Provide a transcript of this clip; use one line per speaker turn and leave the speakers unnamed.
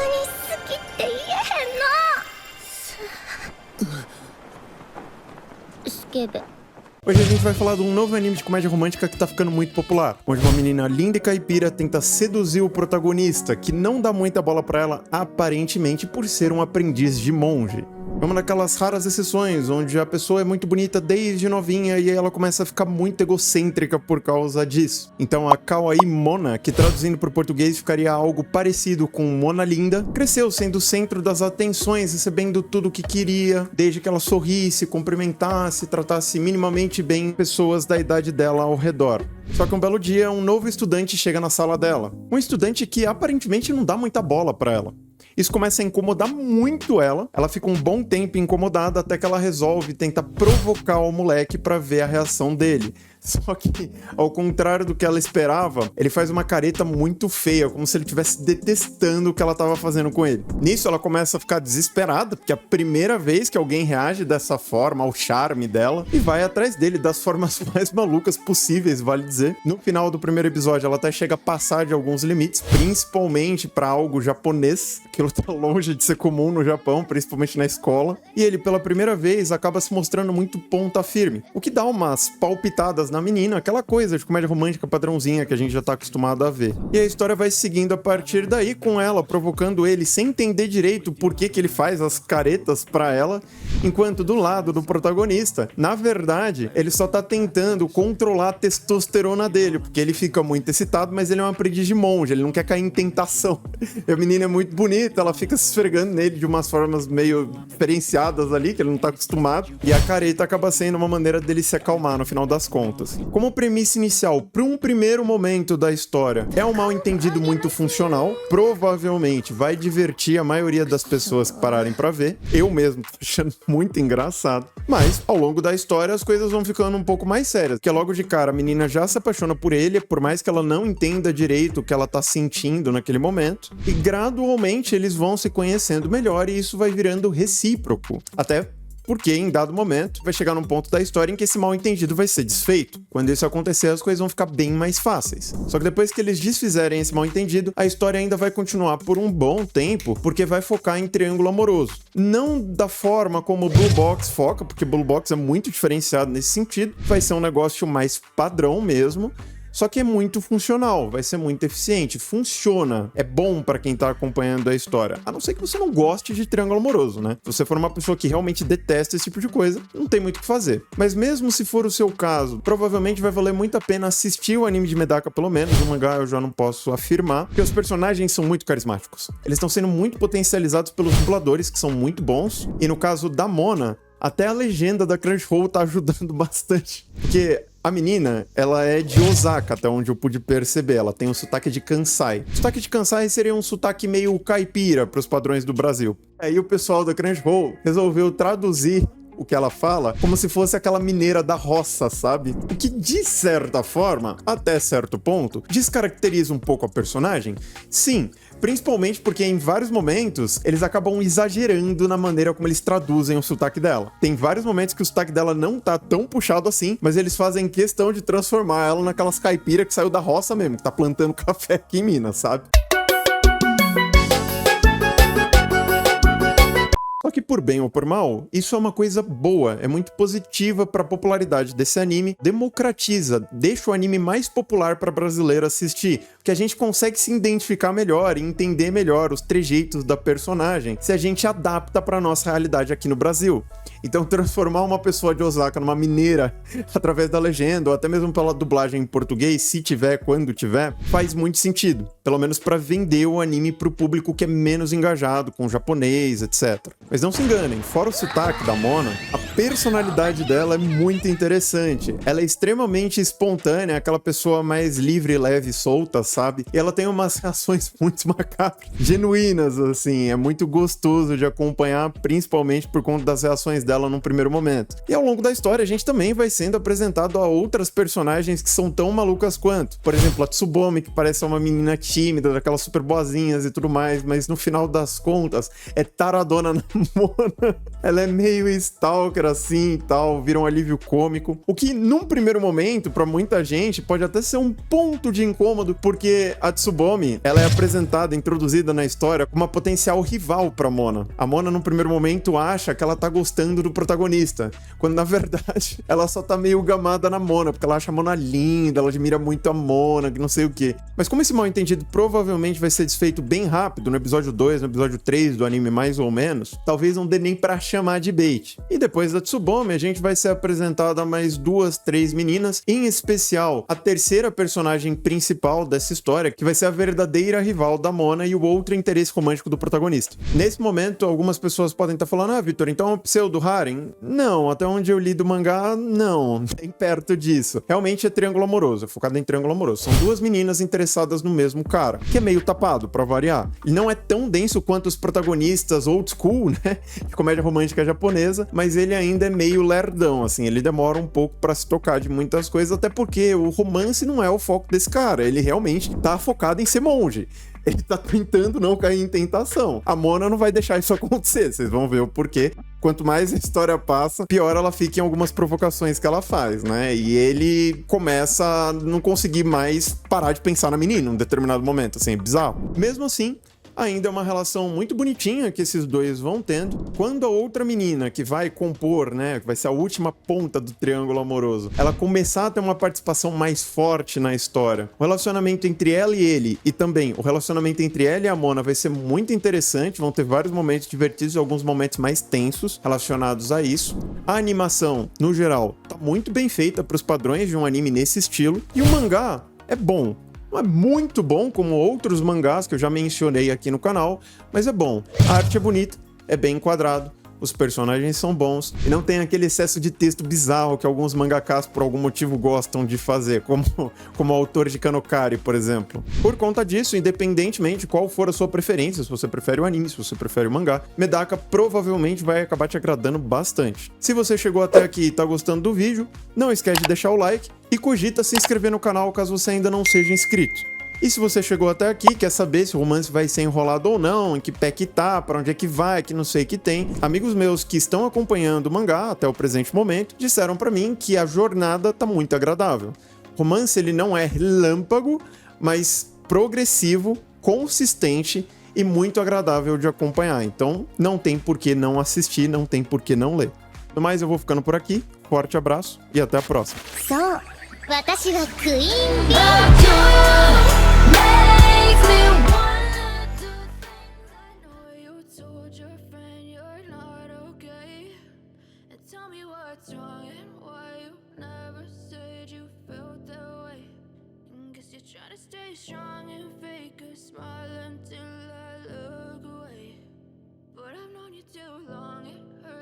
好きって言えへんの。スケベ。
Hoje a gente vai falar de um novo anime de comédia romântica que tá ficando muito popular, onde uma menina linda e caipira tenta seduzir o protagonista, que não dá muita bola pra ela, aparentemente por ser um aprendiz de monge. É uma daquelas raras exceções, onde a pessoa é muito bonita desde novinha e aí ela começa a ficar muito egocêntrica por causa disso. Então a Kawaii Mona, que traduzindo para o português ficaria algo parecido com Mona Linda, cresceu sendo o centro das atenções, recebendo tudo o que queria, desde que ela sorrisse, cumprimentasse, tratasse minimamente bem pessoas da idade dela ao redor. Só que um belo dia, um novo estudante chega na sala dela. Um estudante que aparentemente não dá muita bola pra ela. Isso começa a incomodar muito ela. Ela fica um bom tempo incomodada até que ela resolve tentar provocar o moleque pra ver a reação dele. Só que, ao contrário do que ela esperava, ele faz uma careta muito feia, como se ele estivesse detestando o que ela estava fazendo com ele. Nisso, ela começa a ficar desesperada, porque é a primeira vez que alguém reage dessa forma ao charme dela, e vai atrás dele das formas mais malucas possíveis, vale dizer. No final do primeiro episódio, ela até chega a passar de alguns limites, principalmente para algo japonês. Aquilo tá longe de ser comum no Japão, principalmente na escola. E ele, pela primeira vez, acaba se mostrando muito ponta firme, o que dá umas palpitadas na menina, aquela coisa de comédia romântica padrãozinha que a gente já tá acostumado a ver. E a história vai seguindo a partir daí, com ela provocando ele sem entender direito por que ele faz as caretas pra ela, enquanto do lado do protagonista, na verdade, ele só tá tentando controlar a testosterona dele, porque ele fica muito excitado, mas ele é um aprendiz de monge, ele não quer cair em tentação. E a menina é muito bonita, ela fica se esfregando nele de umas formas meio diferenciadas ali, que ele não tá acostumado, e a careta acaba sendo uma maneira dele se acalmar no final das contas. Como premissa inicial, para um primeiro momento da história, é um mal-entendido muito funcional, provavelmente vai divertir a maioria das pessoas que pararem para ver, eu mesmo tô achando muito engraçado, mas ao longo da história as coisas vão ficando um pouco mais sérias, porque logo de cara a menina já se apaixona por ele, por mais que ela não entenda direito o que ela tá sentindo naquele momento, e gradualmente eles vão se conhecendo melhor e isso vai virando recíproco, até porque em dado momento vai chegar num ponto da história em que esse mal-entendido vai ser desfeito. Quando isso acontecer, as coisas vão ficar bem mais fáceis. Só que depois que eles desfizerem esse mal-entendido, a história ainda vai continuar por um bom tempo, porque vai focar em triângulo amoroso. Não da forma como o Blue Box foca, porque Blue Box é muito diferenciado nesse sentido, vai ser um negócio mais padrão mesmo, só que é muito funcional, vai ser muito eficiente, funciona, é bom pra quem tá acompanhando a história. A não ser que você não goste de triângulo amoroso, né? Se você for uma pessoa que realmente detesta esse tipo de coisa, não tem muito o que fazer. Mas mesmo se for o seu caso, provavelmente vai valer muito a pena assistir o anime de Medaka pelo menos, o mangá eu já não posso afirmar, porque os personagens são muito carismáticos. Eles estão sendo muito potencializados pelos dubladores, que são muito bons, e no caso da Mona, até a legenda da Crunchyroll tá ajudando bastante, porque a menina, ela é de Osaka, até onde eu pude perceber. Ela tem um sotaque de Kansai. O sotaque de Kansai seria um sotaque meio caipira para os padrões do Brasil. Aí o pessoal da Crunchyroll resolveu traduzir o que ela fala como se fosse aquela mineira da roça, sabe? O que, de certa forma, até certo ponto, descaracteriza um pouco a personagem. Sim, principalmente porque em vários momentos eles acabam exagerando na maneira como eles traduzem o sotaque dela. Tem vários momentos que o sotaque dela não tá tão puxado assim, mas eles fazem questão de transformar ela naquelas caipiras que saiu da roça mesmo, que tá plantando café aqui em Minas, sabe? Só que por bem ou por mal, isso é uma coisa boa, é muito positiva para a popularidade desse anime, democratiza, deixa o anime mais popular para brasileiro assistir, porque a gente consegue se identificar melhor e entender melhor os trejeitos da personagem se a gente adapta para nossa realidade aqui no Brasil. Então transformar uma pessoa de Osaka numa mineira através da legenda ou até mesmo pela dublagem em português, se tiver, quando tiver, faz muito sentido, pelo menos para vender o anime pro público que é menos engajado com o japonês, etc. Mas não se enganem, fora o sotaque da Mona, a personalidade dela é muito interessante. Ela é extremamente espontânea, aquela pessoa mais livre, leve e solta, sabe? E ela tem umas reações muito macabras, genuínas, assim. É muito gostoso de acompanhar, principalmente por conta das reações dela num primeiro momento. E ao longo da história, a gente também vai sendo apresentado a outras personagens que são tão malucas quanto. Por exemplo, a Tsubomi, que parece uma menina tímida, daquelas super boazinhas e tudo mais, mas no final das contas, é taradona na Mona. Ela é meio stalker assim e tal, vira um alívio cômico. O que, num primeiro momento, pra muita gente, pode até ser um ponto de incômodo, porque a Tsubomi, ela é apresentada, introduzida na história, como uma potencial rival pra Mona. A Mona, num primeiro momento, acha que ela tá gostando do protagonista, quando, na verdade, ela só tá meio gamada na Mona, porque ela acha a Mona linda, ela admira muito a Mona, que não sei o quê. Mas como esse mal-entendido provavelmente vai ser desfeito bem rápido, no episódio 2, no episódio 3 do anime mais ou menos, talvez não dê nem pra chamar de bait. E depois da Tsubomi, a gente vai ser apresentado a mais 2, 3 meninas, em especial a terceira personagem principal dessa história, que vai ser a verdadeira rival da Mona e o outro interesse romântico do protagonista. Nesse momento, algumas pessoas podem estar falando: ah, Vitor, então é um pseudo-harem? Não, até onde eu li do mangá, não, nem perto disso. Realmente é triângulo amoroso, é focado em triângulo amoroso. São duas meninas interessadas no mesmo cara, que é meio tapado, pra variar. E não é tão denso quanto os protagonistas old school, né, de comédia romântica japonesa, mas ele ainda é meio lerdão, assim, ele demora um pouco pra se tocar de muitas coisas, até porque o romance não é o foco desse cara, ele realmente tá focado em ser monge. Ele tá tentando não cair em tentação. A Mona não vai deixar isso acontecer, vocês vão ver o porquê. Quanto mais a história passa, pior ela fica em algumas provocações que ela faz, né? E ele começa a não conseguir mais parar de pensar na menina em um determinado momento, assim, é bizarro. Mesmo assim, ainda é uma relação muito bonitinha que esses dois vão tendo. Quando a outra menina que vai compor, né, que vai ser a última ponta do triângulo amoroso, ela começar a ter uma participação mais forte na história, o relacionamento entre ela e ele, e também o relacionamento entre ela e a Mona vai ser muito interessante, vão ter vários momentos divertidos e alguns momentos mais tensos relacionados a isso. A animação, no geral, tá muito bem feita para os padrões de um anime nesse estilo, e o mangá é bom. Não é muito bom como outros mangás que eu já mencionei aqui no canal, mas é bom. A arte é bonita, é bem enquadrado, os personagens são bons e não tem aquele excesso de texto bizarro que alguns mangakás por algum motivo gostam de fazer, como o autor de Kanokari, por exemplo. Por conta disso, independentemente de qual for a sua preferência, se você prefere o anime, se você prefere o mangá, Medaka provavelmente vai acabar te agradando bastante. Se você chegou até aqui e tá gostando do vídeo, não esquece de deixar o like e cogita se inscrever no canal caso você ainda não seja inscrito. E se você chegou até aqui, quer saber se o romance vai ser enrolado ou não, em que pé que tá, pra onde é que vai, que não sei o que tem, amigos meus que estão acompanhando o mangá até o presente momento, disseram pra mim que a jornada tá muito agradável. O romance, ele não é relâmpago, mas progressivo, consistente e muito agradável de acompanhar. Então, não tem por que não assistir, não tem por que não ler. No mais, eu vou ficando por aqui. Forte abraço e até a próxima.
そう、私はクイーンビー
Makes me wanna do things I know you told your friend you're not okay. And tell me what's wrong and why you never said you felt that way. And guess you're trying to stay strong and fake a smile until I look away. But I've known you too long, it hurts.